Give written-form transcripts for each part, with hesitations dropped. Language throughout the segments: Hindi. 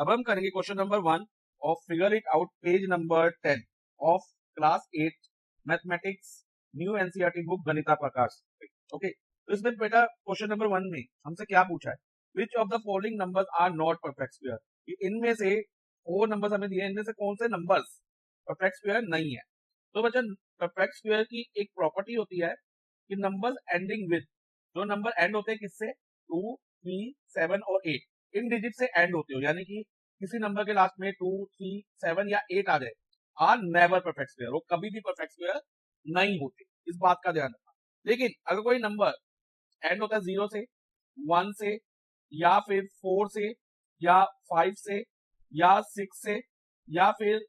अब हम करेंगे question number 1 of figure it out page number 10 of class 8 mathematics new NCERT book Ganita Prakash. Okay, तो इसमें बेटा क्वेश्चन नंबर 1 में हमसे क्या पूछा है, which of the following numbers are not perfect square. इनमें से 4 नंबर्स हमें दिए हैं, इनमें से कौन से नंबर्स परफेक्ट स्क्वायर नहीं है। तो बच्चा परफेक्ट स्क्वायर की एक प्रॉपर्टी होती है कि नंबर्स एंडिंग विद, जो नंबर एंड होते हैं किससे, 2, 3, 7 और 8, इन डिजिट से एंड होते हो, यानी कि किसी नंबर के लास्ट में 2, 3, 7 या 8 आ जाए, आर नेवर परफेक्ट स्क्वायर, वो कभी भी परफेक्ट स्क्वायर नहीं होते, इस बात का ध्यान रखना। लेकिन अगर कोई नंबर एंड होता है 0 से, 1 से, या फिर 4 से, या 5 से, या 6 से, या फिर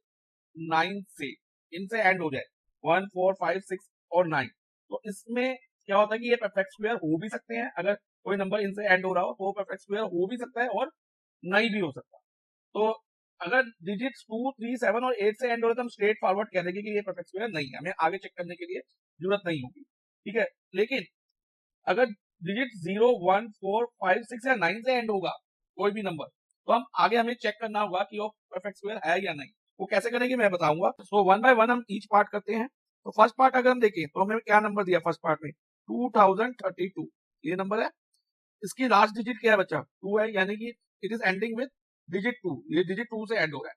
9 से, इनसे एंड हो जाए 1, 4, 5, 6 और 9, तो इसमें क्या होता है कि ये परफेक्ट स्क्वायर हो भी सकते हैं। अगर कोई नंबर इनसे एंड हो रहा हो तो वो परफेक्ट स्क्वायर हो भी सकता है और नहीं भी हो सकता। तो अगर डिजिट्स 2, 3, 7 और 8 से एंड हो रहे तो हम स्ट्रेट फॉरवर्ड कह देंगे कि ये परफेक्ट स्क्वायर नहीं है, हमें आगे चेक करने के लिए जरूरत नहीं होगी, ठीक है। लेकिन अगर डिजिट 0, 1, 4, 5, 6 या 9 से एंड होगा कोई भी नंबर, तो हम आगे हमें चेक करना होगा कि वो परफेक्ट स्क्वायर है या नहीं। वो कैसे करेंगे मैं बताऊंगा। सो वन बाय वन हम ईच पार्ट करते हैं। तो फर्स्ट पार्ट अगर हम देखें तो हमें क्या नंबर दिया फर्स्ट पार्ट में, 2032, ये नंबर है। इसकी लास्ट डिजिट क्या है बच्चा, 2 है, यानी कि it is ending with digit 2, ये डिजिट 2 से एंड हो रहा है,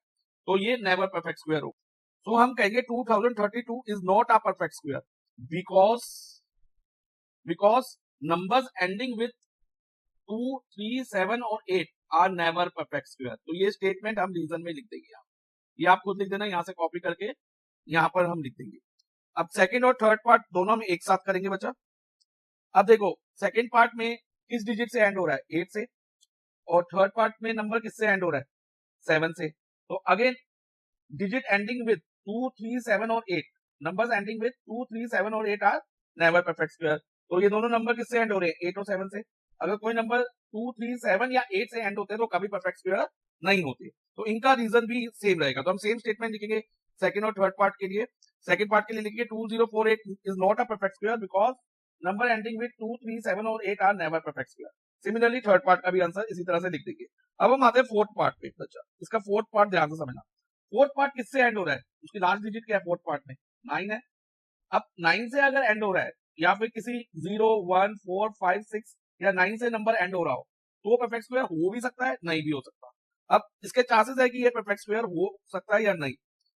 तो ये नेवर परफेक्ट स्क्वायर हो। तो हम कहेंगे 2032 is not a perfect square because numbers ending with 2, 3, 7 और 8 आर नेवर परफेक्ट स्क्वायर। तो ये स्टेटमेंट हम रीजन में लिख देंगे, ये आप खुद लिख देना, यहाँ से कॉपी करके यहाँ पर हम लिख देंगे। अब सेकंड और थर्ड पार्ट दोनों हम एक साथ करेंगे बच्चा। अब देखो सेकंड पार्ट में किस डिजिट से एंड हो रहा है, 8 से, और थर्ड पार्ट में नंबर किससे एंड हो रहा है, 7 से। तो अगेन डिजिट एंडिंग विद 2, 3, 7 और 8, नंबर्स एंडिंग विद 2, 3, 7 और 8 आर नेवर परफेक्ट स्क्वायर। तो ये दोनों नंबर किससे एंड हो रहे हैं, 8 और 7 से। अगर कोई नंबर 2, 3, 7 या 8 से एंड होते हैं तो कभी परफेक्ट स्क्वायर नहीं होते। तो इनका रीजन भी सेम रहेगा। तो हम सेम स्टेटमेंट लिखेंगे सेकंड और थर्ड पार्ट के लिए। सेकंड पार्ट के लिए लिखेंगे 2048 is not a perfect square because number ending with 2, 3, 7 और 8 are never perfect square. Similarly third part का भी आंसर इसी तरह से लिख देंगे। अब हम आते हैं फोर्थ पार्ट पे बच्चा, इसका फोर्थ पार्ट ध्यान से समझना। फोर्थ पार्ट किससे एंड हो रहा है, उसकी लास्ट डिजिट क्या है फोर्थ पार्ट में, 9 है। अब 9 से अगर एंड हो रहा है या फिर किसी 0, 1, 4, 5, 6 या 9 से नंबर एंड हो रहा हो, तो वो परफेक्ट स्क्वायर हो भी सकता है, नहीं भी हो सकता। अब इसके चांसेस है कि ये परफेक्ट स्क्वायर हो सकता है या नहीं।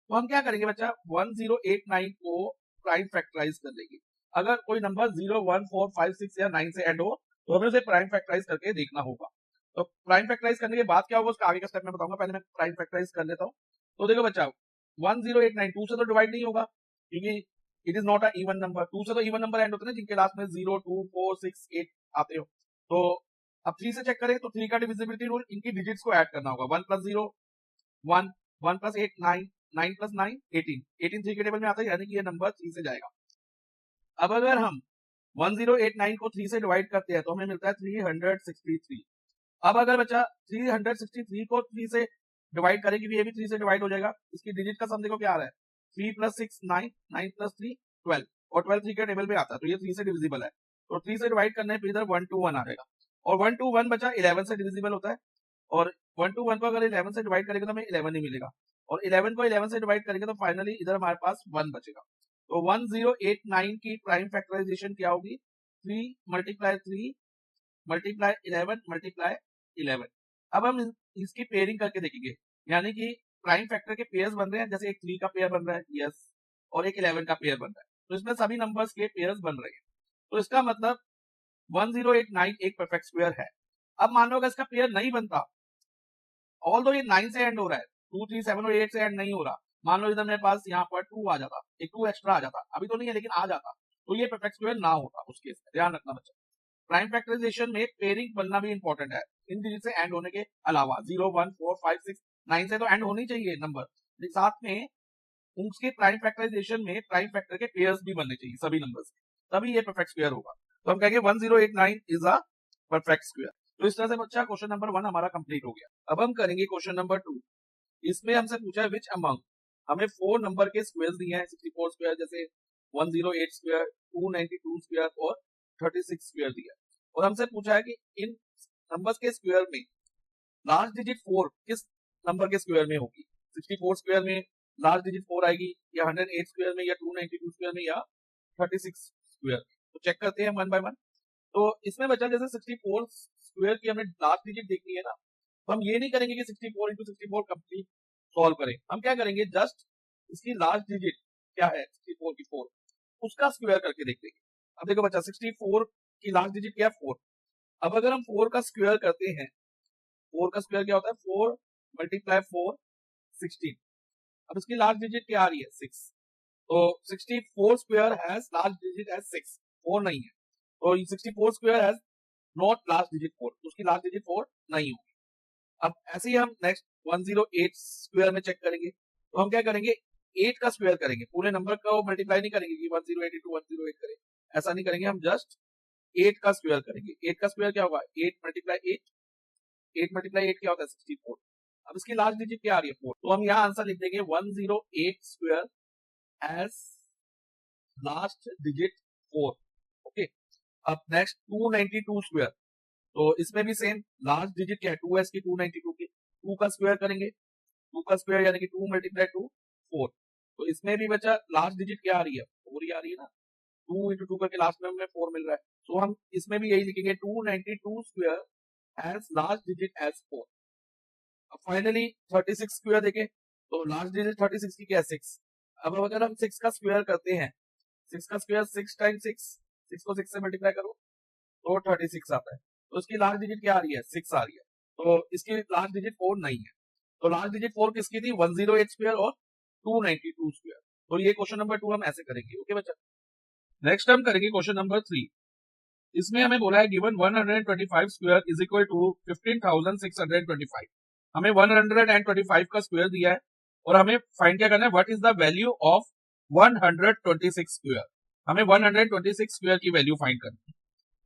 तो हम क्या करेंगे बच्चा, 1089 को प्राइम फैक्टराइज कर लेंगे। अगर कोई नंबर 0, 1, 4, 5, 6 या 9 से एंड हो तो हमें उसे प्राइम फैक्टराइज करके देखना होगा। तो प्राइम फैक्टराइज करने के बाद क्या होगा उसका आगे का स्टेप मैं बताऊंगा, पहले मैं प्राइम फैक्टराइज कर लेता हूँ। तो देखो बच्चा 1089 2 से तो डिवाइड नहीं होगा क्योंकि it is not a even number. 2 से तो इवन नंबर एंड होते हैं ना जिनके लास्ट में 0, 2, 4, 6, 8 आते हो। तो अब 3 से चेक करें तो 3 का डिविजिबिलिटी रूल, इनकी डिजिट्स को ऐड करना होगा। 1 + 0 1, 1 + 8 9, 9 + 9 18, 18 3 के टेबल में आता है, यानी कि ये नंबर 3 से जाएगा। अब अगर हम 1089 को 3 से डिवाइड करते हैं तो हमें मिलता है 363। अब अगर बच्चा 363 को 3 से डिवाइड करेगी भी, ये भी 3 से डिवाइड हो जाएगा। इसकी डिजिट का सम देखो क्या आ रहा है, 3 + 6 9, 9 + 3 12, और 12 3 के टेबल में आता है, तो ये 3 से डिविजिबल है। तो 3 से डिवाइड करने पे इधर 1 2 1 आ जाएगा, और 1 2 1 बचा 11 से डिविजिबल होता है, और 1 2 1 को अगर 11 से डिवाइड करेंगे तो हमें 11 ही मिलेगा, और 11 को 11 से डिवाइड करेंगे तो फाइनली इधर हमारे पास 1 बचेगा। तो 1089 की प्राइम फैक्टराइजेशन क्या होगी, 3 × 3 × 11 × 11। अब हम इसकी पेयरिंग करके देखेंगे, यानी कि प्राइम फैक्टर के पेयर्स बन रहे हैं, जैसे एक 3 का पेयर बन रहा है, यस, और एक 11 का पेयर बन रहा है, तो इसमें सभी नंबर्स के पेयर्स बन रहे हैं। तो इसका मतलब 1089 एक परफेक्ट स्क्वायर है। अब मान लो अगर इसका पेयर नहीं बनता, ऑल्दो ये 9 से एंड हो रहा है, 2, 3, 7 और 8 से एंड नहीं हो रहा, मान लो इधर मेरे पास यहाँ पर 2 आ जाता, एक 2 एक्स्ट्रा आ जाता, अभी तो नहीं है लेकिन आ जाता, तो ये परफेक्ट स्क्वायर ना होता उस केस में, ध्यान रखना बच्चा। प्राइम फैक्टराइजेशन में पेयरिंग बनना भी इंपॉर्टेंट है, इन डिजिट से एंड होने के अलावा 0, 1, 4, 5, 6, 9 से तो एंड होनी चाहिए नंबर, साथ में उसके प्राइम फैक्टराइजेशन में प्राइम फैक्टर के पेयर्स भी बनने चाहिए सभी नंबर्स के, तभी ये परफेक्ट स्क्वायर होगा। तो हम कहेंगे 1089 इज अ परफेक्ट स्क्वायर। तो इस तरह से बच्चा क्वेश्चन नंबर 1 हमारा कंप्लीट हो गया। अब हम करेंगे क्वेश्चन नंबर 2। इसमें हमसे पूछा है विच अमंग, हमें 4 नंबर के स्क्वायर्स दिए हैं, 64 स्क्वायर, जैसे 108 स्क्वायर, 292 स्क्वायर और 36 स्क्वायर दिया है, और हमसे पूछा है कि इन नंबर्स के स्क्वायर में लास्ट डिजिट 4 किस नंबर के स्क्वायर में होगी। 64 स्क्वायर में लास्ट डिजिट 4 आएगी, या 108 स्क्वायर में, या 292 स्क्वायर में, या 36 स्क्वायर में। तो चेक करते हैं वन बाय वन। तो इसमें बचा जैसे 64 स्क्वायर की हमें लास्ट डिजिट देखनी है ना, तो हम ये नहीं करेंगे कि 64 इंटू 64 कंप्लीट सॉल्व करें। हम क्या करेंगे, जस्ट इसकी लास्ट डिजिट क्या है 64 की 4, उसका स्क्वायर करके देख लेंगे। अब देखो बच्चा 64 की लास्ट डिजिट क्या है 4। अब अगर हम 4 का स्क्वायर करते हैं, 4 का स्क्वायर क्या होता है 4 मल्टीप्लाई 4 16। अब इसकी लास्ट डिजिट क्या आ रही है 6। तो 64 square has last digit as 6, 4 नहीं है। तो 64 square has not last digit 4, तो उसकी लास्ट डिजिट 4 नहीं होगी। अब ऐसे ही हम नेक्स्ट 108 स्क्वायर में चेक करेंगे। तो हम क्या करेंगे 8 का स्क्वायर करेंगे, पूरे नंबर को मल्टीप्लाई नहीं करेंगे कि 108 into 108 करें, ऐसा नहीं करेंगे, हम जस्ट 8 का स्क्वायर करेंगे। 8 का स्क्वायर क्या होगा 8 मल्टीप्लाई 8, 8 मल्टीप्लाई 8 क्या होता है 64। अब इसकी लास्ट डिजिट क्या आ रही है 4, तो हम यहाँ आंसर लिख देंगे 108 square as last digit 4। Okay, अब नेक्स्ट 292 स्क्वायर। तो इसमें भी सेम लास्ट डिजिट क्या है 2s की 292 की, 2 का स्क्वायर करेंगे, 2 का स्क्वायर यानी कि 2 मल्टीप्लाई 2 4। तो इसमें भी बचा लास्ट डिजिट क्या आ रही है 4 ही आ रही है ना, 2 इंटू 2 करके लास्ट में हमें 4 मिल रहा है। तो हम इसमें भी यही लिखेंगे 292 square as last digit as 4। अब फाइनली 36 स्क्वायर देखें, तो लास्ट डिजिट 36 की क्या है 6। अब अगर हम 6 का स्क्वायर करते हैं, 6 का स्क्वायर 6 टाइम्स 6, 6 को 6 से मल्टीप्लाई करो तो 36 आता है। तो इसकी लास्ट डिजिट क्या आ रही है 6 आ रही है, तो इसकी लास्ट डिजिट 4 नहीं है। तो लास्ट डिजिट 4 किसकी थी 108 स्क्वायर और 292 स्क्वायर। तो ये क्वेश्चन नंबर 2 हम ऐसे करेंगे। ओके बच्चा, नेक्स्ट हम करेंगे क्वेश्चन नंबर 3। इसमें हमें बोला है given 125 square is equal to 15,625। हमें 125 का स्क्वायर दिया है और हमें फाइंड क्या करना है what is the value of 126 square. हमें 126 स्क्वायर की वैल्यू फाइंड करनी है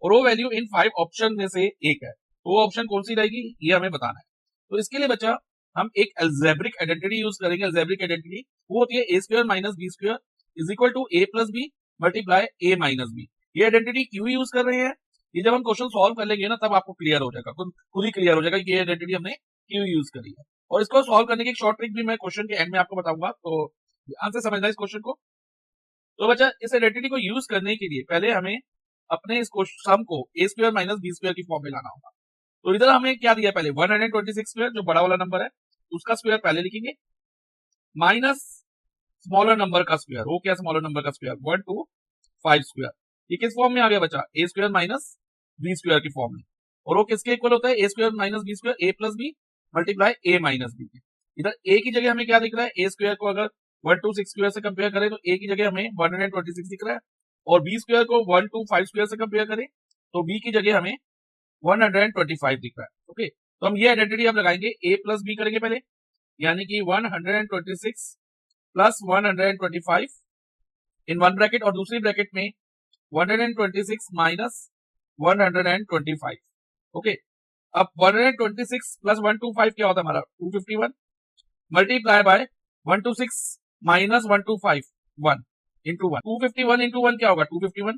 और वो वैल्यू इन 5 ऑप्शन में से एक है। तो वो ऑप्शन कौन सी रहेगी ये हमें बताना है। तो इसके लिए बच्चा हम एक अलजेब्रिक आइडेंटिटी यूज करेंगे। अलजेब्रिक आइडेंटिटी वो होती है A square minus B square is equal to A plus B multiply A minus B. ये आइडेंटिटी क्यों यूज कर रहे हैं, ये जब हम क्वेश्चन सॉल्व कर लेंगे ना तब आपको क्लियर हो जाएगा, खुद ही क्लियर हो जाएगा कि ये आइडेंटिटी हमने क्यों यूज करी है। और इसको सॉल्व करने की एक शॉर्ट ट्रिक भी मैं क्वेश्चन के एंड में आपको बताऊंगा, तो ध्यान से समझना इस क्वेश्चन को। तो बच्चा इस आइडेंटिटी को यूज करने के लिए पहले हमें अपने इस सम को ए स्क्वायर माइनस बी स्क्वायर की फॉर्म में लाना होगा। तो इधर हमें क्या दिया पहले 126 स्क्वायर जो बड़ा वाला नंबर है उसका स्क्वायर पहले लिखेंगे, माइनस स्मॉलर नंबर का स्क्वायर। वो क्या स्मॉलर नंबर का स्क्वायर 125 स्क्वायर। ये किस फॉर्म में आ गया बच्चा ए स्क्वायर माइनस बी स्क्वायर की फॉर्म में। और वो किसके इक्वल होता है A square minus B square A plus B multiply A minus B. इधर ए की जगह हमें क्या दिख रहा है ए स्क्वायर को अगर 126 स्क्वायर से कंपेयर करें तो ए की जगह हमें 126 दिख रहा है, और बी स्क्वायर को 125 स्क्वायर से कंपेयर करें तो बी की जगह हमें 125 दिख रहा है। ओके, तो हम ये आइडेंटिटी अब लगाएंगे ए प्लस बी करेंगे पहले, यानी कि 126 प्लस 125 इन वन ब्रैकेट और दूसरी ब्रैकेट में 126 माइनस 125। ओके, अब 126 प्लस 125 क्या होता है हमारा 251 multiply by 126 minus 125 1 into 1। 251 into 1 क्या होगा 251,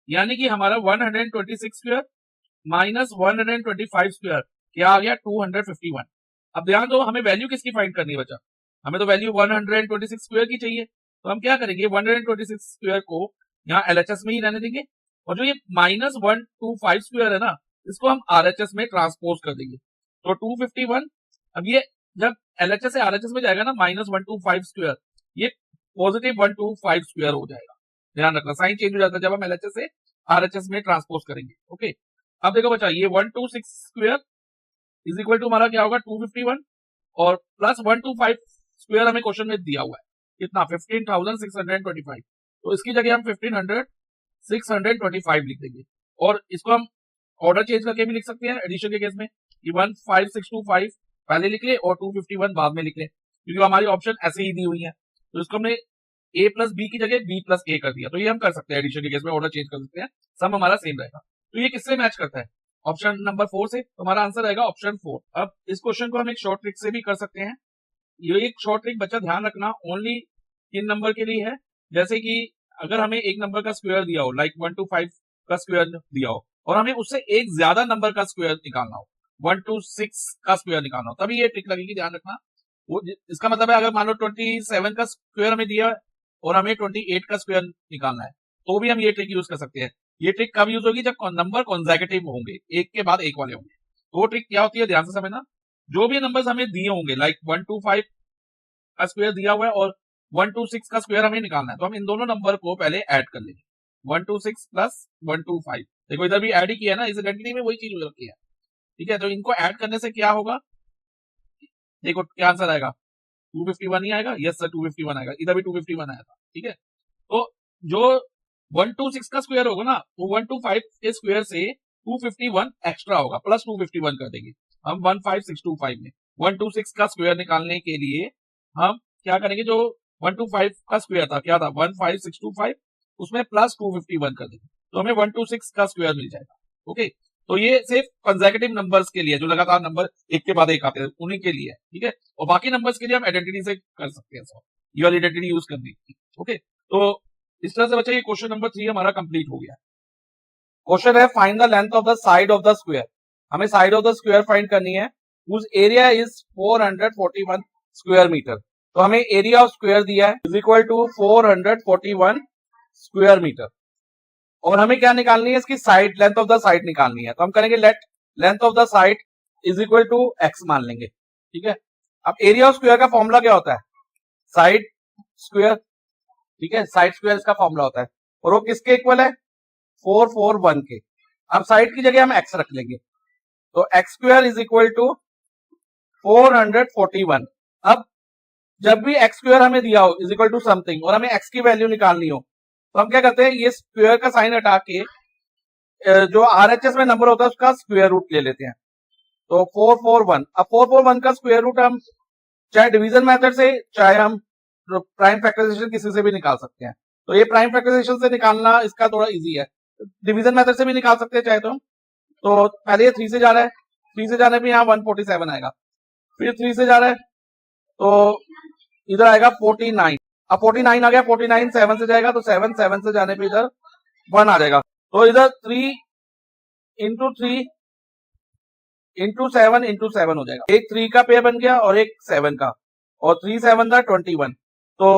यानी कि हमारा 126 स्क्वायर माइनस 125 स्क्वायर क्या आ गया 251। अब ध्यान दो हमें वैल्यू किसकी फाइंड करनी है बच्चा, हमें तो वैल्यू 126 स्क्वायर की चाहिए। तो हम क्या करेंगे 126 स्क्वायर को यहाँ एलएचएस में ही रहने देंगे, और जो ये माइनस 125 स्क्वायर है ना इसको हम आरएचएस में ट्रांसपोज कर देंगे। तो 251 अब ये जब एलएचएस से आरएचएस में जाएगा ना माइनस 125 स्क्वायर ये पॉजिटिव 125 स्क्वायर हो जाएगा। ध्यान रखना साइन चेंज हो जाता है जब हम एलएचएस से आरएचएस में ट्रांसपोज करेंगे। ओके, अब देखो बच्चा ये 126 स्क्वायर इज इक्वल टू हमारा क्या होगा 251 और प्लस 125 स्क्वायर हमें क्वेश्चन में दिया हुआ है कितना 15,625। तो इसकी जगह हम 15,625 लिख देंगे, और इसको हम ऑर्डर चेंज करके भी लिख सकते हैं एडिशन के केस में कि 15625 पहले लिख ले और 251 बाद में लिख ले, क्योंकि हमारी ऑप्शन ऐसे ही दी हुई है। तो इसको हमने ए प्लस बी की जगह बी प्लस ए कर दिया, तो ये हम कर सकते हैं एडिशन के केस में, ऑर्डर चेंज कर सकते हैं, सम हमारा सेम रहेगा। तो ये किससे मैच करता है ऑप्शन नंबर 4 से, तो हमारा आंसर रहेगा ऑप्शन 4। अब इस क्वेश्चन को हम एक शॉर्ट ट्रिक से भी कर सकते हैं। ये एक शॉर्ट ट्रिक बच्चा ध्यान रखना ओनली किन नंबर के लिए है, जैसे कि अगर हमें एक नंबर का स्क्वायर दिया हो लाइक 125 का स्क्वायर दिया हो और हमें उससे एक ज्यादा नंबर का स्क्वायर निकालना हो 126 का स्क्वायर निकालना हो, तभी ये ट्रिक लगेगी। ध्यान रखना इसका मतलब है अगर मान लो 27 का स्क्वायर हमें दिया है और हमें 28 का स्क्वायर निकालना है, तो भी हम ये ट्रिक यूज कर सकते हैं। ये ट्रिक कब यूज होगी? जब नंबर कॉन्सेक्यूटिव होंगे, एक के बाद एक वाले होंगे। तो वो ट्रिक क्या होती है, ध्यान से समझना। जो भी नंबर्स हमें दिए होंगे, लाइक 125 का स्क्वायर दिया हुआ है और 126 का स्क्वायर हमें निकालना है, तो हम इन दोनों नंबर को पहले ऐड कर लेंगे। 126 प्लस 125, देखो इधर भी ऐड ही किया है ना, इस आइडेंटिटी में वही चीज हो रखी है। ठीक है, तो इनको ऐड करने से क्या होगा, देखो क्या आंसर आएगा, 251 ही आएगा। यस सर, 251 आएगा, इधर भी 251 आया था। ठीक है, तो जो 126 का स्क्वायर होगा ना, वो 125 के स्क्वायर से 251 एक्स्ट्रा होगा, प्लस 251 कर देंगे हम 15625 में। 126 का स्क्वायर निकालने के लिए हम क्या करेंगे, जो 125 का स्क्वायर था, क्या था 15625, उसमें प्लस 251 कर देंगे, तो हमें 126 का स्क्वायर मिल जाएगा। ओके, तो ये सिर्फ कंसेक्यूटिव नंबर्स के लिए, जो लगातार नंबर एक के बाद एक आते हैं, उन्हीं के लिए है। ठीक है, और बाकी नंबर्स के लिए हम आइडेंटिटी से कर सकते हैं, ये वाली आइडेंटिटी यूज करनी। ओके, तो इस तरह से बच्चे ये क्वेश्चन नंबर 3 हमारा कंप्लीट हो गया। क्वेश्चन है find the length of the side of the square. हमें side of the square find करनी है, whose area is 441 square metre. तो हमें एरिया ऑफ स्क्वायर दिया है is equal to 441 square metre, और हमें क्या निकालनी है, इसकी side, length of the side निकालनी है। तो हम करेंगे let length of the side is equal to X मान लेंगे। ठीक है, अब एरिया ऑफ स्क्वायर का फॉर्मूला क्या होता है, साइड स्क्वायर। ठीक है, साइड स्क्वायर इसका फॉर्मूला होता है, और वो किसके इक्वल है, 441 के। अब साइड की जगह हम एक्स रख लेंगे, तो x square is equal to 441। अब जब भी एक्स स्क्वायर हमें दिया हो इज इक्वल टू समथिंग और हमें एक्स की वैल्यू निकालनी हो, तो हम क्या करते हैं, ये स्क्वायर का साइन हटा के जो आरएचएस में नंबर होता है उसका स्क्वायर रूट ले लेते हैं। तो 441, अब 441 का स्क्वायर रूट हम चाहे डिवीजन मेथड से, चाहे हम प्राइम फैक्टराइजेशन किसी से भी निकाल सकते हैं। तो ये प्राइम फैक्टराइजेशन से निकालना इसका थोड़ा इजी है, डिवीजन मेथड से भी निकाल सकते हैं चाहे तो हम। तो पहले ये 3 से जा रहा है, 3 से जाने पे यहाँ 147 आएगा, फिर 3 से जा रहा है तो इधर आएगा 49। अब 49 आ गया, 49 7 से जाएगा तो 7 से जाने पे इधर 1 आ जाएगा। तो इधर 3 इंटू 3 इंटू 7 इंटू 7 हो जाएगा, एक 3 का पेयर बन गया और एक 7 का, और 3 7 था 21। तो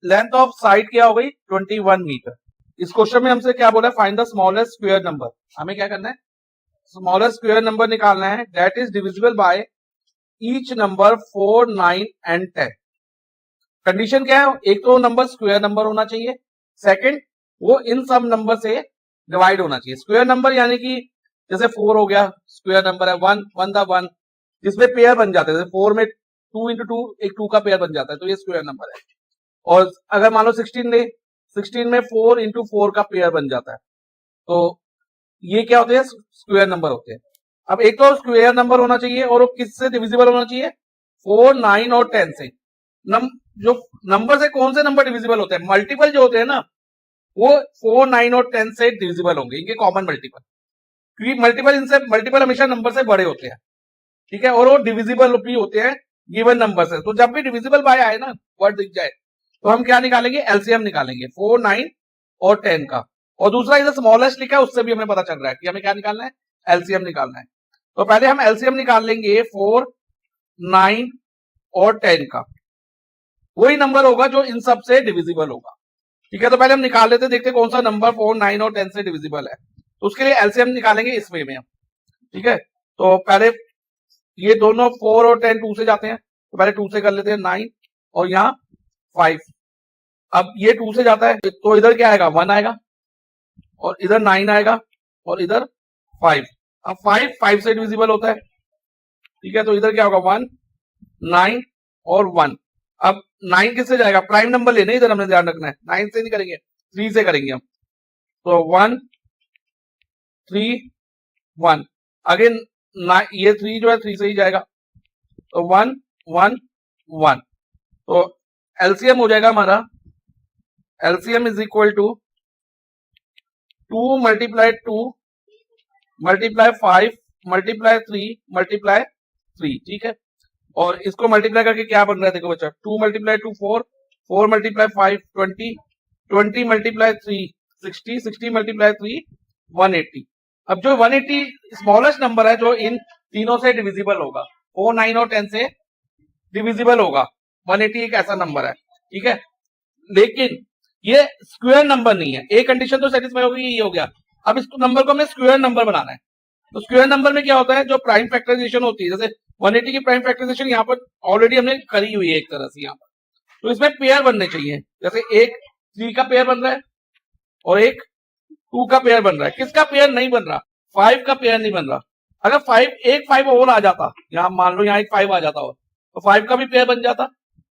लेंथ ऑफ साइड क्या हो गई, 21 मीटर। इस क्वेश्चन में हमसे क्या बोला है, find the smallest square number. हमें क्या करना है, स्मॉलेस्ट स्क्वायर नंबर निकालना है, that is divisible by each number 4, 9 and 10। Condition क्या है, एक तो नंबर स्क्वायर नंबर होना चाहिए, सेकंड वो इन सब नंबर से डिवाइड होना चाहिए। स्क्वायर नंबर यानी कि जैसे 4 हो गया, स्क्वायर नंबर है, 1 था 1, जिसमें पेयर बन जाते हैं, जैसे 4 में 2 इंटू 2 एक 2 का पेयर बन जाता है, तो ये स्क्वायर नंबर है। और अगर मान लो 16 ले, 16 में 4 इंटू 4 का पेयर बन जाता है, तो ये क्या होते हैं, स्क्वायर नंबर होते हैं। अब एक तो स्क्वायर नंबर होना चाहिए और वो किससे डिविजिबल होना चाहिए, 4, 9 और 10 से। जो नंबर से कौन से नंबर डिविजिबल होते हैं, मल्टीपल जो होते हैं ना, वो 4, 9 और 10 से डिविजिबल होंगे, इनके कॉमन मल्टीपल, क्योंकि मल्टीपल इनसे मल्टीपल हमेशा नंबर से बड़े होते हैं। ठीक है, और वो डिविजिबल भी होते हैं गिवन नंबर से। तो जब भी डिविजिबल बाय आए ना, वर्ड दिख जाए, तो हम क्या निकालेंगे, एलसीएम निकालेंगे 4, 9 और 10 का। और दूसरा इधर स्मॉलेस्ट लिखा है, उससे भी हमें पता चल रहा है कि हमें क्या निकालना है, एलसीएम निकालना है। तो पहले हम एलसीएम निकाल लेंगे 4, 9 और 10 का, वही नंबर होगा जो इन सब से डिविजिबल होगा। ठीक है, तो पहले हम निकाल लेते, देखते कौन सा नंबर 4, 9 और 10 से डिविजिबल है। तो उसके लिए एलसीएम निकालेंगे इस वे में हम। ठीक है, तो पहले ये दोनों 4 और 10 2 से जाते हैं, तो पहले 2 से कर लेते हैं 9 और यहाँ 5। अब ये 2 से जाता है तो इधर क्या आएगा, 1 आएगा, और इधर 9 आएगा, और इधर 5। अब 5 से डिविजिबल होता है। ठीक है, तो इधर क्या होगा, 1, 9 और 1। अब 9 किससे जाएगा, प्राइम नंबर लेने, इधर हमने ध्यान रखना है, 9 से नहीं करेंगे, 3 से करेंगे हम। तो 1, 3, 1 अगेन, ये 3 जो है 3 से ही जाएगा, तो 1, 1, 1। तो एलसीएम हो जाएगा हमारा, LCM is equal to 2 multiply 2 multiply 5 multiply 3 multiply 3। ठीक है, और इसको मल्टीप्लाई करके क्या बन रहा है, देखो बच्चा, 2 मल्टीप्लाई 2 4, 4 मल्टीप्लाई 5 20, 20 मल्टीप्लाई 3 60, 60 मल्टीप्लाई 3 180। अब जो 180 स्मॉलेस्ट नंबर है जो इन तीनों से डिविजिबल होगा, 4, 9 और 10 से डिविजिबल होगा। 180 एक ऐसा नंबर है, ठीक है, लेकिन ये स्क्वायर नंबर नहीं है। एक कंडीशन तो सेटिस्फाई होगी, ये हो गया। अब इस नंबर को हमें स्क्वायर नंबर बनाना है। तो स्क्वायर नंबर में क्या होता है, जो प्राइम फैक्टराइजेशन होती है, जैसे 180 की प्राइम फैक्टराइजेशन यहाँ पर ऑलरेडी हमने करी हुई है एक तरह से यहाँ पर, तो इसमें पेयर बनने चाहिए। जैसे एक 3 का पेयर बन रहा है और एक 2 का पेयर बन रहा है। किसका पेयर नहीं बन रहा, 5 का पेयर नहीं बन रहा। अगर 5 और आ जाता, यहाँ मान लो यहाँ एक 5 आ जाता और तो 5 का भी पेयर बन जाता,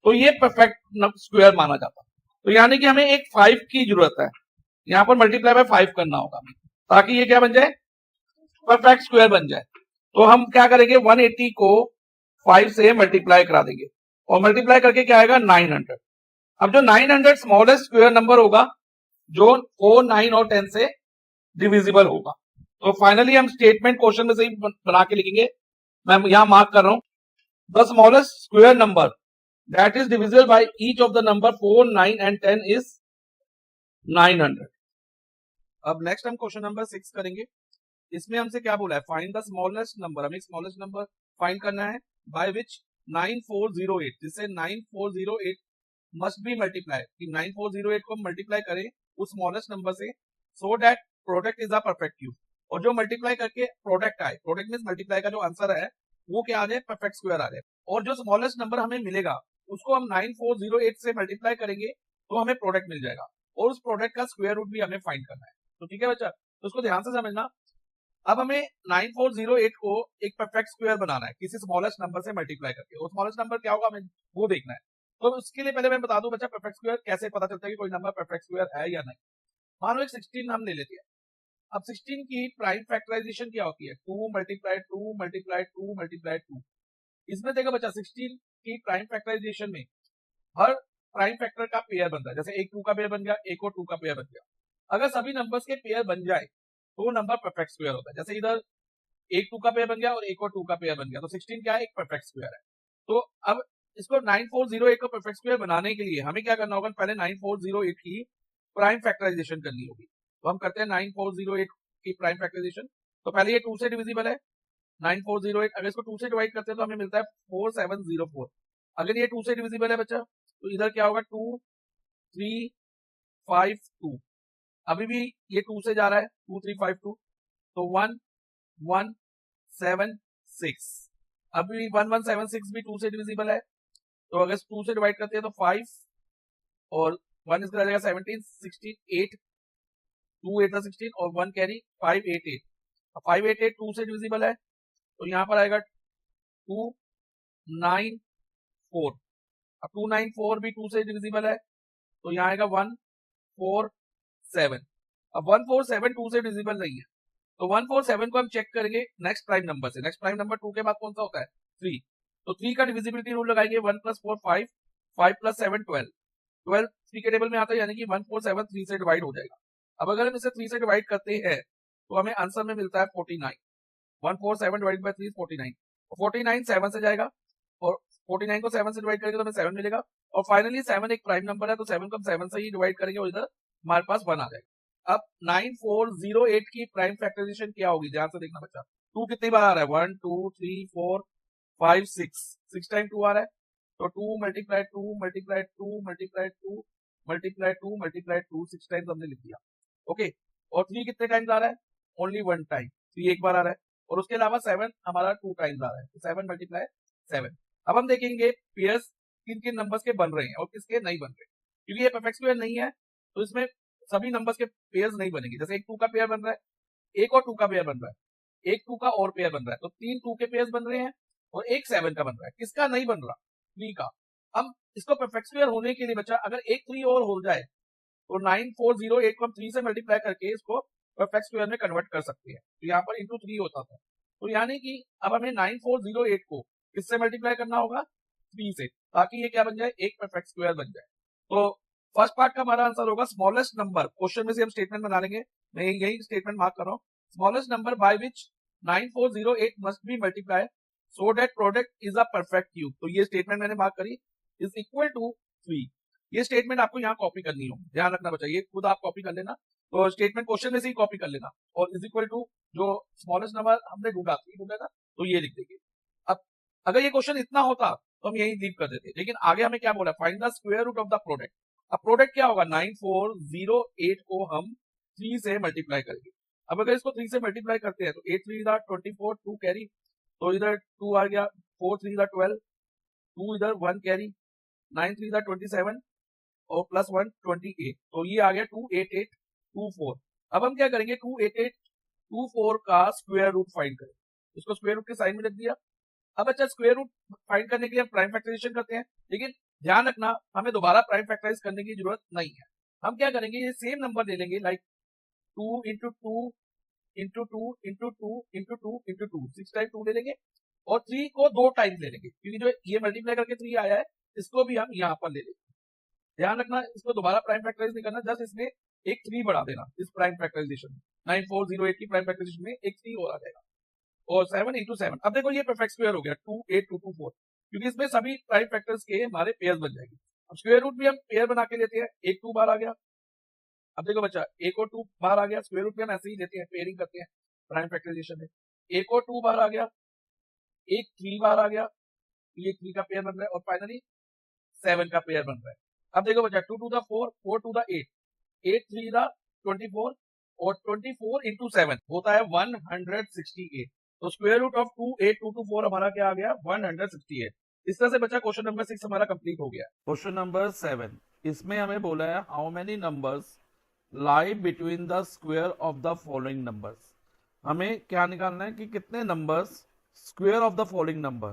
तो ये परफेक्ट स्क्वायर माना जाता। तो यानी कि हमें एक 5 की जरूरत है, यहाँ पर मल्टीप्लाई बाय 5 करना होगा हमें, ताकि ये क्या बन जाए, परफेक्ट स्क्वायर बन जाए। तो हम क्या करेंगे, 180 को 5 से मल्टीप्लाई करा देंगे और मल्टीप्लाई करके क्या आएगा, 900। अब जो 900 स्मॉलेस्ट स्क्वायर नंबर होगा जो 4, 9 और 10 से डिविजिबल होगा। तो फाइनली हम स्टेटमेंट क्वेश्चन में से ही बना के लिखेंगे। मैं यहां मार्क कर रहा हूं, the smallest square number that is divisible by each of the number 4, 9 and 10 is 900। अब नेक्स्ट हम क्वेश्चन नंबर 6 करेंगे। इसमें हमसे क्या बोला है, फाइंड द स्मॉलेस्ट नंबर। हमें स्मॉलेस्ट नंबर फाइंड करना है बाय विच 9408, जिससे 9408 मस्ट बी मल्टीप्लाई, कि 9408 को मल्टीप्लाई करें उस स्मॉलेस्ट नंबर से, so that product is a perfect cube. और जो मल्टीप्लाई करके प्रोडक्ट आए, प्रोडक्ट मींस मल्टीप्लाई का जो आंसर है वो क्या आ जाए, परफेक्ट स्क्वायर आ जाए। और जो स्मॉलेस्ट नंबर हमें मिलेगा उसको हम 9408 से मल्टीप्लाई करेंगे तो हमें प्रोडक्ट मिल जाएगा, और उस प्रोडक्ट का स्क्वायर रूट भी हमें फाइंड करना है। तो ठीक है बच्चा, तो उसको ध्यान से समझना। अब हमें 9408 को एक परफेक्ट स्क्वायर बनाना है किसी स्मॉलेस्ट नंबर से मल्टीप्लाई करके, और स्मॉलेस्ट नंबर क्या होगा हमें वो देखना है। तो उसके लिए पहले मैं बता दूं बच्चा, परफेक्ट स्क्वायर कैसे पता चलता है कि कोई नंबर परफेक्ट स्क्वायर है या नहीं। मान लो एक 16 हम ले लेते हैं। अब 16 की प्राइम फैक्टराइजेशन क्या होती है, 2 मल्टीप्लाई 2 मल्टीप्लाई 2 मल्टीप्लाई 2। इसमें देखो बच्चा, 16 की प्राइम फैक्टराइजेशन में हर प्राइम फैक्टर का पेयर बन रहा है। जैसे एक 2 का पेयर बन गया, एक और 2 का पेयर बन गया। अगर सभी नंबर्स के पेयर बन जाए तो नंबर परफेक्ट स्क्वायर होता है। जैसे इधर एक 2 का पेयर बन गया और एक और 2 का पेयर बन गया, तो 16 क्या है, एक परफेक्ट स्क्वायर है। तो अब इसको 9408 को परफेक्ट स्क्वायर बनाने के लिए हमें क्या करना होगा, पहले 9408 की प्राइम फैक्टराइजेशन करनी होगी। तो हम करते हैं 9408 की प्राइम फैक्टराइजेशन। तो पहले ये 2 से डिविजिबल है 9408, अगर इसको 2 से डिवाइड करते हैं तो हमें मिलता है 4704। अगर ये 2 से डिविजिबल है बच्चा, तो इधर क्या होगा, 2 3 5 2। अभी भी ये 2 से जा रहा है, 2 3 5 2, तो 1 1 7 6। अभी 1176 भी 2 से डिविजिबल है, तो अगर 2 से डिवाइड करते हैं तो 5 और 1 इसका जाएगा 17 16 8, 2 8 16 और 1 कैरी 588। 588 2 से डिविजिबल है, तो यहाँ पर आएगा 294। अब 294 भी 2 से डिविजिबल है, तो यहाँ आएगा 147। अब 147 2 से डिविजिबल नहीं है, तो 147 को हम चेक करेंगे नेक्स्ट प्राइम नंबर से। नेक्स्ट प्राइम नंबर 2 के बाद कौन सा होता है, 3। तो 3 का डिविजिबिलिटी रूल लगाएंगे, 1 + 4 5, 5 + 7 12। 12 3 के टेबल में आता है, यानी कि 147 3 से डिवाइड हो जाएगा। अब अगर हम इसे 3 से डिवाइड करते हैं तो हमें आंसर में मिलता है 49। 147 डिवाइड बाय 3 इज 49। 49 7 से जाएगा, और 49 को 7 से डिवाइड करेंगे तो हमें 7 मिलेगा। और फाइनली 7 एक प्राइम नंबर है, तो 7 को हम 7 से ही डिवाइड करेंगे और इधर हमारे पास 1 आ जाएगा। अब 9408 की प्राइम फैक्टराइजेशन क्या होगी, ध्यान से देखना बच्चा। 2 कितनी बार आ रहा है, 1 2 3 4 5 6 टाइम 2 आ रहा है, तो 2 multiply 2 multiply 2 multiply 2 multiply 2 multiply 2 6 times हमने लिख दिया। ओके, और 3 कितने टाइम्स आ रहा है, ओनली 1 टाइम, 3 एक बार आ रहा है, और उसके अलावा 7 हमारा 2 टाइम्स आ रहा है, तो 7 मल्टीप्लाई 7। अब हम देखेंगे पेयर्स किन किन नंबर्स के बन रहे हैं और किसके नहीं बन रहे, क्योंकि ये परफेक्ट स्क्वायर नहीं है तो इसमें सभी नंबर्स के पेयर्स नहीं बनेंगे। जैसे एक 2 का पेयर बन रहा है, एक और 2 का पेयर बन रहा है, एक 2 का और पेयर बन रहा है, तो 3 2 के पेयर्स बन रहे हैं और एक 7 का बन रहा है। किसका नहीं बन रहा, 3 का। हम इसको परफेक्ट स्क्वायर होने के लिए बच्चा, अगर एक 3 और हो जाए तो 9408 को हम 3 से मल्टीप्लाई करके इसको परफेक्ट स्क्वायर में कन्वर्ट कर सकते हैं। तो यहाँ पर इंटू 3 होता था, तो यानी कि अब हमें 9408 को किससे मल्टीप्लाई करना होगा, 3 से, ताकि ये क्या बन जाए, एक परफेक्ट स्क्वायर बन जाए। तो फर्स्ट पार्ट का हमारा आंसर होगा स्मॉलेस्ट नंबर। क्वेश्चन में से हम स्टेटमेंट बना लेंगे, मैं यही स्टेटमेंट मार्क कर रहा हूँ, smallest number by which 9408 must be multiply so that product is a perfect cube. तो ये स्टेटमेंट मैंने मार्क करी, इज इक्वल टू 3। ये स्टेटमेंट आपको यहाँ कॉपी करनी हो, ध्यान रखना बच्चा, ये खुद आप कॉपी कर लेना। तो स्टेटमेंट क्वेश्चन में से ही कॉपी कर लेना, और इज इक्वल टू जो स्मॉलेस्ट नंबर हमने ढूंढा 3 ढूंढा था, तो ये लिख देंगे। अब अगर ये क्वेश्चन इतना होता तो हम यही लीव कर देते। लेकिन आगे हमें क्या बोला, find the square root of the product. अब प्रोडक्ट क्या होगा, 9408 को हम 3 से मल्टीप्लाई करेंगे। अब अगर इसको 3 से मल्टीप्लाई करते हैं तो 8 3 24, 2 कैरी, तो इधर 2 आ गया, 4 3 12, 2 इधर 1 कैरी, 9 3 27 और प्लस 1 28, तो ये आ गया 28824। अब हम क्या करेंगे, 28824 का स्क्वायर रूट फाइंड करें। इसको स्क्वायर रूट के साइन में रख दिया। अब अच्छा, स्क्वायर रूट फाइंड करने के लिए हम प्राइम फैक्टराइजेशन करते हैं, लेकिन ध्यान रखना हमें दोबारा प्राइम फैक्टराइज करने की जरूरत नहीं है। हम क्या करेंगे, ये सेम नंबर ले लेंगे, like 2 into 2 into 2 into 2 into 2 into 2, 6 time 2 ले लेंगे और 3 को 2 टाइम ले लेंगे, क्योंकि जो ये मल्टीप्लाई करके 3 आया है इसको भी हम यहाँ पर ले लेंगे। ध्यान रखना इसको दोबारा प्राइम फैक्टराइज नहीं करना, जस्ट इसमें एक 3 बढ़ा देना इस प्राइम फैक्टराइजेशन में। 9408 की प्राइम फैक्टराइजेशन में एक 3 और आ जाएगा और 7 इंटू 7। अब देखो ये परफेक्ट स्क्वायर हो गया 28224, क्योंकि इसमें सभी प्राइम फैक्टर्स के हमारे पेयर्स बन जाएंगे। अब स्क्वायर रूट भी हम पेयर बना के लेते हैं, एक 2 बार आ गया। अब देखो बच्चा, एक और 2 बार आ गया, स्क्वायर रूट भी हम ऐसे ही लेते हैं, पेयरिंग करते हैं प्राइम फैक्टराइजेशन में। एक और 2 बार आ गया, एक 3 बार आ गया, ये 3 का पेयर बन रहा है और फाइनली 7 का पेयर बन रहा है। अब देखो बच्चा, 2 to the 4, 4 to the 8, 8 3 the 24 और 24 इंटू 7 होता है 168। तो स्क्वायर रूट ऑफ 28224 हमारा क्या आ गया, 168। इस तरह से बच्चा क्वेश्चन नंबर 6 हमारा कंप्लीट हो गया। क्वेश्चन नंबर 7, इसमें हमें बोला है how many numbers lie between the square of the following numbers. हमें क्या निकालना है कि कितने numbers square of the following number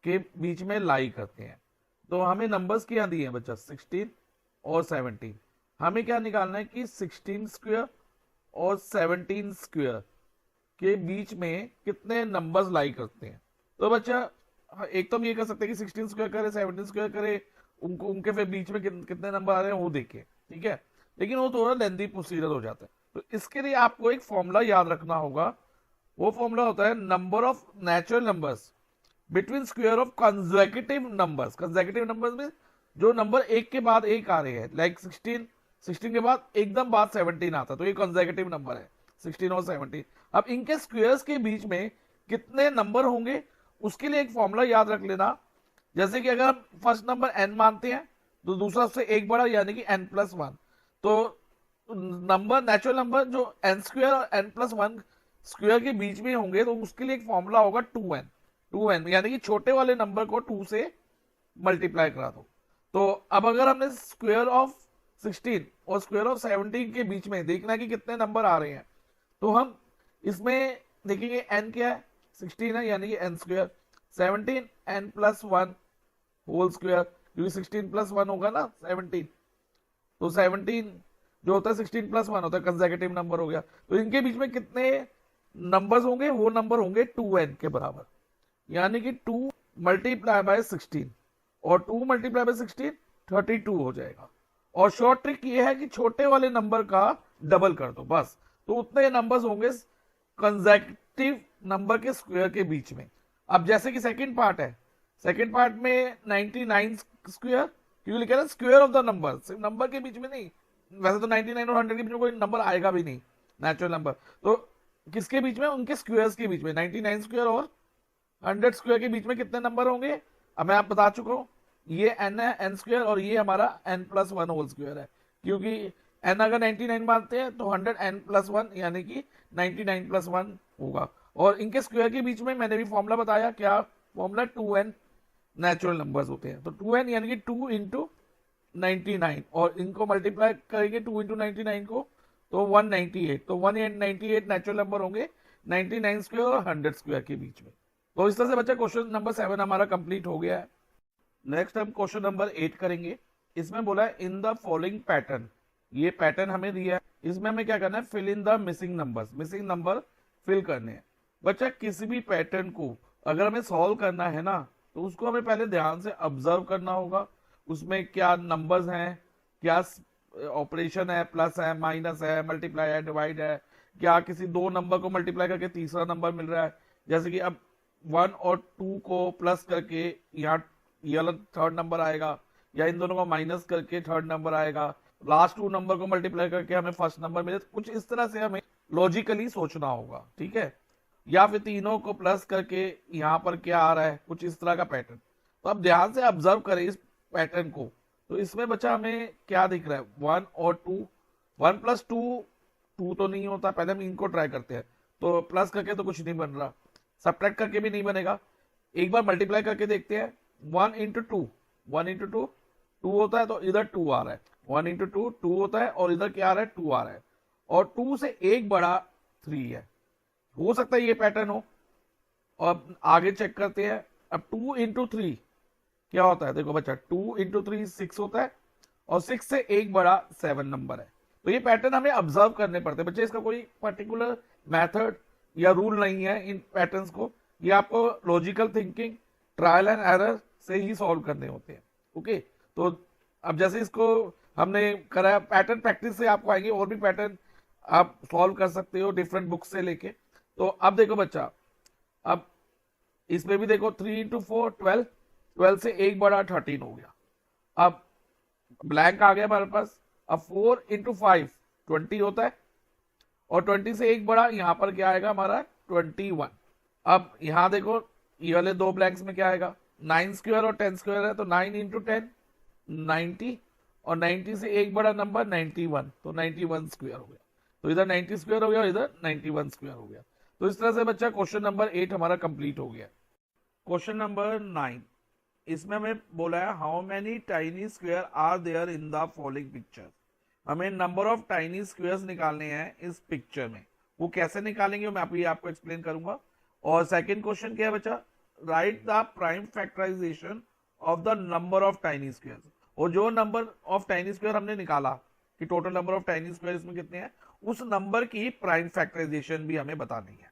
के बीच में लाई करते हैं। तो हमें नंबर्स क्या दिए हैं बच्चा, 16 और 17। हमें क्या निकालना है कि 16 स्क्वायर और 17 स्क्वायर के बीच में कितने नंबर्स लाई करते हैं। तो बच्चा एक तो हम ये कर सकते हैं कि 16 स्क्वायर करे, 17 स्क्वायर करे, उनके फिर बीच में कितने नंबर आ रहे हैं वो देखें, ठीक है, लेकिन वो थोड़ा लेंथी प्रोसीजर हो जाता है। तो इसके लिए आपको एक फॉर्मूला याद रखना होगा। वो फॉर्मूला होता है number of natural numbers between square of consecutive numbers. Consecutive numbers में जो नंबर एक के बाद एक आ रहे हैं, लाइक 16 के बाद एकदम बाद 17 आता है, तो ये कंसेक्यूटिव नंबर है 16 और 17। अब इनके स्क्वायर्स के बीच में कितने नंबर होंगे उसके लिए एक फॉर्मूला याद रख लेना। जैसे कि अगर हम फर्स्ट नंबर n मानते हैं तो दूसरा उससे एक बड़ा यानी कि n+1, तो नंबर नेचुरल नंबर जो n स्क्वायर और n+1 स्क्वायर के बीच में होंगे तो उसके लिए एक फॉर्मूला होगा 2n यानी कि छोटे वाले नंबर को 2 से मल्टीप्लाई करा दो। तो अब अगर हमने स्क्वायर ऑफ 16 और स्क्वायर ऑफ 17 के बीच में देखना है कि कितने नंबर आ रहे हैं, तो हम इसमें देखेंगे n क्या है, 16 है यानी कि n square, 17 n+1 whole square, क्योंकि 16 + 1 होगा ना 17, तो 17 जो होता है 16 + 1 होता है, कंसेक्यूटिव नंबर हो गया। तो इनके बीच में कितने नंबर्स होंगे, वो नंबर होंगे 2n के बराबर, यानी कि 2 मल्टीप्लाई बाय 16 और 2 मल्टीप्लाई बाय 16 32 हो जाएगा। और शॉर्ट ट्रिक ये है कि छोटे वाले नंबर का डबल कर दो बस, तो उतने नंबर्स होंगे कंसेक्यूटिव नंबर के स्क्वायर के बीच में। अब जैसे कि सेकंड पार्ट है, सेकंड पार्ट में 99 स्क्वायर, क्योंकि लिखा है स्क्वायर ऑफ द नंबर, सिर्फ नंबर के बीच में नहीं, वैसे तो 99 और 100 के बीच में कोई नंबर आएगा भी नहीं नेचुरल नंबर, तो किसके बीच में, उनके स्क्वायर्स के बीच में 99 स्क्वायर और 100 स्क्वायर के बीच में कितने नंबर होंगे। अब मैं आप बता चुका हूं, ये n है n स्क्वायर और ये हमारा n+1 होल स्क्वायर है, क्योंकि n अगर 99 मानते हैं तो 100 n+1 यानी कि 99 + 1 होगा। और इनके स्क्वायर के बीच में मैंने भी फॉर्मूला बताया, क्या फॉर्मूला, 2n नेचुरल नंबर्स होते हैं, तो 2n यानी कि 2 इंटू 99 और इनको मल्टीप्लाई करेंगे 2 इंटू 99 को तो 198, तो 198 नेचुरल नंबर होंगे 99 स्क्वायर और 100 स्क्वायर के बीच में। तो इस तरह से बच्चा क्वेश्चन नंबर 7 हमारा कंप्लीट हो गया है। नेक्स्ट हम क्वेश्चन नंबर 8 करेंगे। इसमें बोला है इन द फॉलोइंग पैटर्न, ये पैटर्न हमें दिया है, इसमें हमें क्या करना है, fill in the missing numbers, missing number fill करने हैं। बच्चा किसी भी पैटर्न को अगर हमें सॉल्व करना है ना, तो उसको हमें पहले ध्यान से ऑब्जर्व करना होगा, उसमें क्या नंबर्स हैं, क्या ऑपरेशन है, प्लस है, माइनस है, मल्टीप्लाई है, डिवाइड है, क्या किसी दो नंबर को मल्टीप्लाई करके तीसरा नंबर मिल रहा है, जैसे कि अब 1 और 2 को प्लस करके यहाँ ये वाला थर्ड नंबर आएगा, या इन दोनों को माइनस करके थर्ड नंबर आएगा, लास्ट 2 नंबर को मल्टीप्लाई करके हमें फर्स्ट नंबर मिले। कुछ इस तरह से हमें लॉजिकली सोचना होगा, ठीक है, या फिर तीनों को प्लस करके यहाँ पर क्या आ रहा है, कुछ इस तरह का पैटर्न। तो अब ध्यान से ऑब्जर्व करें इस पैटर्न को। तो इसमें बच्चा हमें क्या दिख रहा है, 1 और 2, 1 प्लस 2 2 तो नहीं होता, पहले हम इनको ट्राई करते हैं। तो प्लस करके तो कुछ नहीं बन रहा, सब्ट्रैक्ट करके भी नहीं बनेगा, एक बार मल्टीप्लाई करके देखते हैं। 1 इंटू टू, 1 इंटू टू 2 होता है, तो इधर 2 आ रहा है। 1 इंटू टू 2 होता है, और इधर क्या आ रहा है, 2 आ रहा है, और 2 से एक बड़ा 3 है। हो सकता है ये पैटर्न हो। और आगे चेक करते हैं। अब 2 इंटू थ्री क्या होता है, देखो बच्चा 2 इंटू थ्री 6 होता है, और 6 से एक बड़ा 7 नंबर है। तो ये पैटर्न हमें ऑब्जर्व करने पड़ते हैं बच्चे, इसका कोई पर्टिकुलर मेथड या रूल नहीं है इन पैटर्न्स को, ये आपको logical thinking, trial and error से ही सॉल्व करने होते हैं। ओके, तो अब जैसे इसको हमने करा, पैटर्न प्रैक्टिस से आपको आएंगे और भी पैटर्न आप सॉल्व कर सकते हो डिफरेंट बुक से लेके। तो अब देखो बच्चा, अब इसमें भी देखो 3 इंटू फोर 12, 12 से एक बड़ा 13 हो गया। अब ब्लैंक आ गया हमारे पास। अब 4 इंटू फाइव 20 होता है, और 20 से एक बड़ा यहां पर क्या आएगा हमारा 21। अब यहां देखो ये वाले दो ब्लैंक्स में क्या आएगा, 9 स्क्वायर और 10 स्क्वायर है, तो 9 इंटू 10 90, और 90 से एक बड़ा नंबर 91, तो 91 स्क्वायर हो गया। तो इधर 90 स्क्वायर हो गया, इधर 91 स्क्वायर हो गया। तो इस तरह से बच्चा क्वेश्चन नंबर 8 हमारा कंप्लीट हो गया। क्वेश्चन नंबर 9, इसमें हमें बोला है how many tiny square are there in the following picture. हमें नंबर ऑफ टाइनी स्क्वायर्स निकालने हैं इस पिक्चर में। वो कैसे निकालेंगे मैं आपको एक्सप्लेन करूंगा। और सेकंड क्वेश्चन क्या है बच्चा, write the prime factorization of the number of tiny squares. और जो नंबर ऑफ टाइनी स्क्वायर हमने निकाला कि total number of tiny square इसमें कितने हैं, उस नंबर की प्राइम फैक्टराइजेशन भी हमें बतानी है।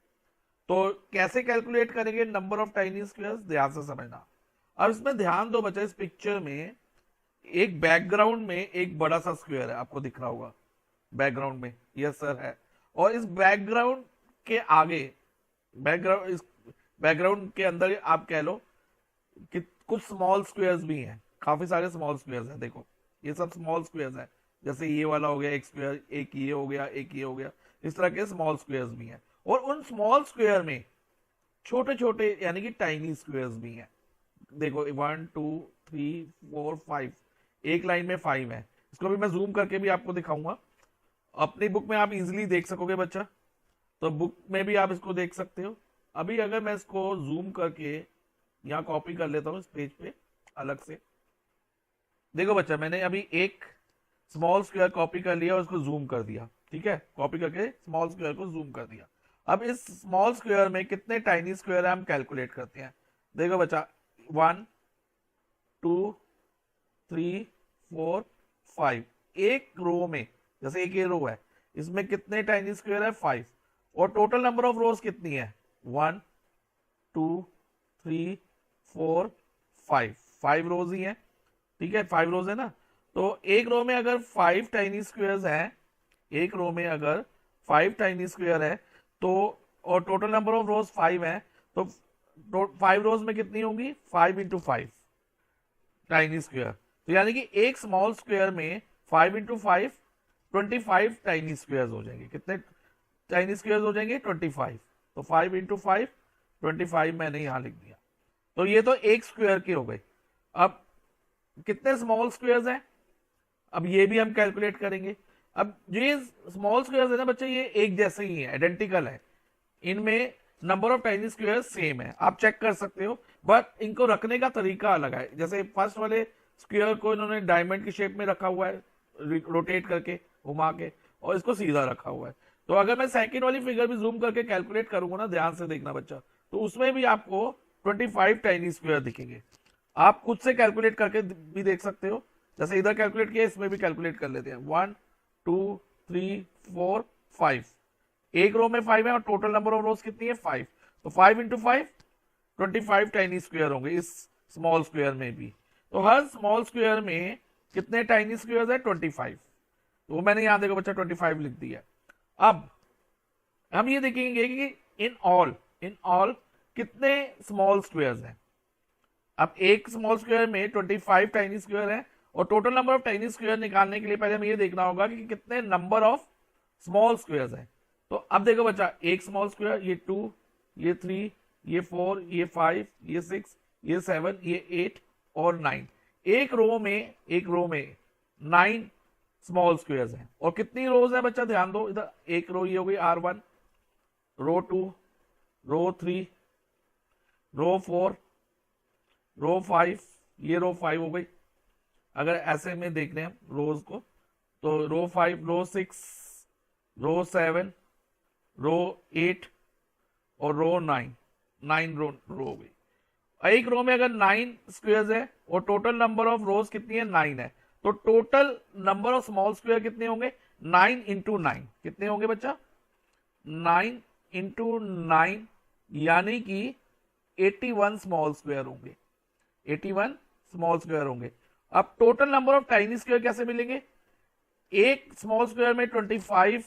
तो कैसे कैलकुलेट करेंगे नंबर ऑफ टाइनी स्क्वायर्स, ध्यान से समझना। अब इसमें ध्यान दो बच्चा, इस पिक्चर में एक बैकग्राउंड में एक बड़ा सा स्क्वायर है, आपको दिख रहा होगा बैकग्राउंड में, यस सर है। और इस बैकग्राउंड के आगे, इस बैकग्राउंड के अंदर आप कह लो कि कुछ स्मॉल स्क्वायर्स भी हैं, काफी सारे स्मॉल स्क्वायर्स हैं। देखो ये सब स्मॉल स्क्वायर्स हैं, जैसे ये वाला हो गया एक स्क्वायर, एक ये हो गया, एक ये हो गया, इस तरह के स्मॉल स्क्वायर्स भी हैं। और उन स्मॉल स्क्वायर में छोटे छोटे यानी कि टाइनी स्क्वायर्स भी हैं। देखो 1 2 3 4 5, एक लाइन में 5 है। इसको भी मैं जूम करके भी आपको दिखाऊंगा, अपनी बुक में आप इजीली देख सकोगे बच्चा, तो बुक में भी आप इसको देख सकते हो। अभी अगर मैं इसको जूम करके यहाँ कॉपी कर लेता हूँ इस पेज पे अलग से, देखो बच्चा मैंने अभी एक स्मॉल स्क्वायर कॉपी कर लिया और उसको जूम कर दिया, ठीक है, कॉपी करके स्मॉल स्क्वायर को जूम कर दिया। अब इस स्मॉल स्क्वायर में कितने टाइनी स्क्वायर है हम कैलकुलेट करते हैं। देखो बच्चा 1 2 3 4 5, एक रो में, जैसे एक ये रो है, इसमें कितने टाइनी स्क्वायर है 5, और टोटल नंबर ऑफ रोज कितनी है 1 2 3 4 5, 5 रोज ही है, ठीक है, 5 रोज है ना। तो एक रो में अगर 5 टाइनी स्क्वायर्स हैं, एक रो में अगर 5 टाइनी स्क्वायर है, तो और टोटल नंबर ऑफ रोज 5 है, तो 5 रोज में कितनी होंगी 5 इंटू 5 टाइनी स्क्वायर। तो यानी कि एक स्मॉल स्क्वायर में 5 इंटू 5 25 टाइनी स्क्वायर हो जाएंगे। कितने टाइनी स्क्वायर हो जाएंगे 25, तो 5 इंटू 5 25 मैंने यहां लिख दिया। तो ये तो एक स्क्वायर के हो गए। अब कितने स्मॉल स्क्वायर्स हैं, अब ये भी हम कैलकुलेट करेंगे। अब जो ये स्मॉल स्क्वायर्स है ना बच्चे, ये एक जैसे ही है, आइडेंटिकल है, इनमें number of tiny square same है, आप चेक कर सकते हो, बट इनको रखने का तरीका अलग है। जैसे फर्स्ट वाले स्क्वायर को इन्होंने डायमंड की शेप में रखा हुआ है, रोटेट करके घुमा के, और इसको सीधा रखा हुआ है। तो अगर मैं सेकंड वाली फिगर भी जूम करके कैलकुलेट करूंगा ना, ध्यान से देखना बच्चा, तो उसमें भी आपको 25 टाइनी स्क्वायर दिखेंगे। आप खुद से कैलकुलेट करके भी देख सकते हो, जैसे इधर कैलकुलेट किया इसमें भी कैलकुलेट कर लेते हैं। 1 2 3 4 5, एक रो में 5 है और टोटल नंबर ऑफ रोज कितनी है 5, तो 5 इंटू 5 25 टाइनी स्क्वायर होंगे इस स्मॉल स्क्वायर में भी। तो हर स्मॉल स्क्वायर में कितने टाइनी स्क्वायर है 25, तो वो मैंने यहां देखो बच्चा 25 लिख दिया। अब हम ये देखेंगे कि इन ऑल कितने स्मॉल स्क्वायर्स हैं। अब एक स्मॉल स्क्वायर में 25 टाइनी स्क्वायर है, और total number of tiny square निकालने के लिए पहले हमें ये देखना होगा कि कितने नंबर ऑफ स्मॉल स्क्वायर्स हैं। तो अब देखो बच्चा, एक स्मॉल स्क्वायर, ये 2, ये 3, ये 4, ये 5, ये 6, ये 7, ये 8 और 9। एक रो में 9 स्मॉल स्क्वायर्स हैं। और कितनी रोज है बच्चा, ध्यान दो इधर, एक रो ये हो गई R1, रो 2, रो 3, रो 4, रो 5, ये रो 5 हो गई। अगर ऐसे में देख रहे हैं हम रोज को, तो रो 5, रो 6, रो 7, रो 8 और रो 9, 9 रो हो गई। एक रो में अगर 9 स्क्वायर्स है और टोटल नंबर ऑफ रोज कितनी है, 9 है, तो total number of small square कितने होंगे, 9 इंटू 9 कितने होंगे बच्चा, 9 इंटू 9 यानी कि 81 स्मॉल स्क्वायर होंगे, 81 स्मॉल स्क्वायर होंगे। अब total number of tiny square कैसे मिलेंगे, एक स्मॉल स्क्वायर में 25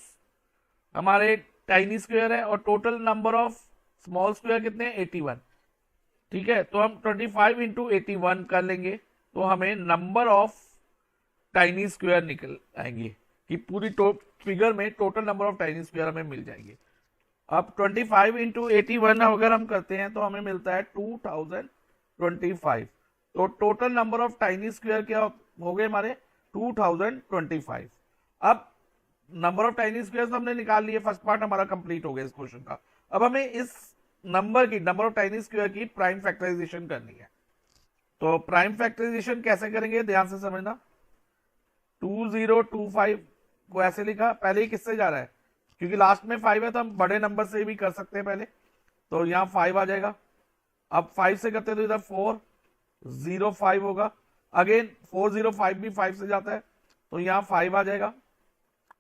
हमारे टाइनी स्क्वायर है और total number of small square कितने हैं, 81। ठीक है, तो हम 25 इंटू 81 कर लेंगे तो हमें नंबर ऑफ टाइनी स्क्वायर निकल आएंगे कि पूरी फिगर में total number of tiny square हमें मिल जाएंगे। अब 25 इंटू 81 अगर हम करते हैं तो हमें मिलता है 2025। तो total number of tiny square क्या हो गए हमारे, 2025। अब नंबर ऑफ टाइनी स्क्वायर हमने निकाल लिए, फर्स्ट पार्ट हमारा कंप्लीट हो गया इस क्वेश्चन का। अब हमें इस नंबर ऑफ टाइनी स्क्वायर की प्राइम फैक्टराइजेशन करनी है। तो प्राइम फैक्टराइजेशन कैसे करेंगे, ध्यान से समझना। 2025 को ऐसे लिखा, पहले ही किससे जा रहा है, क्योंकि लास्ट में 5 है तो हम बड़े नंबर से भी कर सकते हैं पहले, तो यहां 5 आ जाएगा। अब 5 से करते तो इधर 405 होगा, अगेन 405 भी 5 से जाता है तो यहां 5 आ जाएगा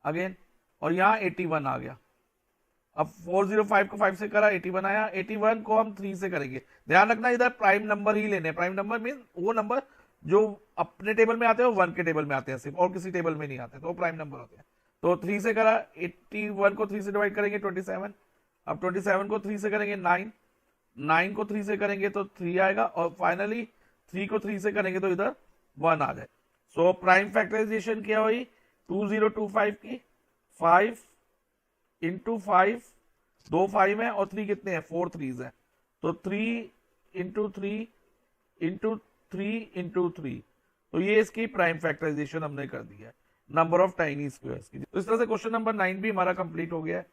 अगेन, और यहां 81 आ गया। अब 405 को 5 से करा, 81 आया, 81 को हम 3 से करेंगे। ध्यान रखना इधर प्राइम नंबर ही लेने, प्राइम नंबर मीन वो नंबर जो अपने टेबल में आते हैं, 1 के टेबल में आते हैं सिर्फ, और किसी टेबल में नहीं आते, तो प्राइम नंबर होते हैं। तो 3 से करा, 81 को 3 से डिवाइड करेंगे 27। अब 27 को 3 से करेंगे 9, 9 को 3 से करेंगे तो 3 आएगा, और फाइनली 3 को 3 से करेंगे तो इधर 1 आ जाए। सो प्राइम फैक्टराइजेशन क्या हुई 2025 की, 5 इंटू 5, 2 5 है और 3 कितने हैं, 4 3 है, तो 3 इंटू 3 इंटू 3 इंटू 3, तो ये इसकी प्राइम फैक्टराइजेशन हमने कर दी है नंबर ऑफ टाइनी स्क्वायर्स की। तो इस तरह से क्वेश्चन नंबर 9 भी हमारा कंप्लीट हो गया है।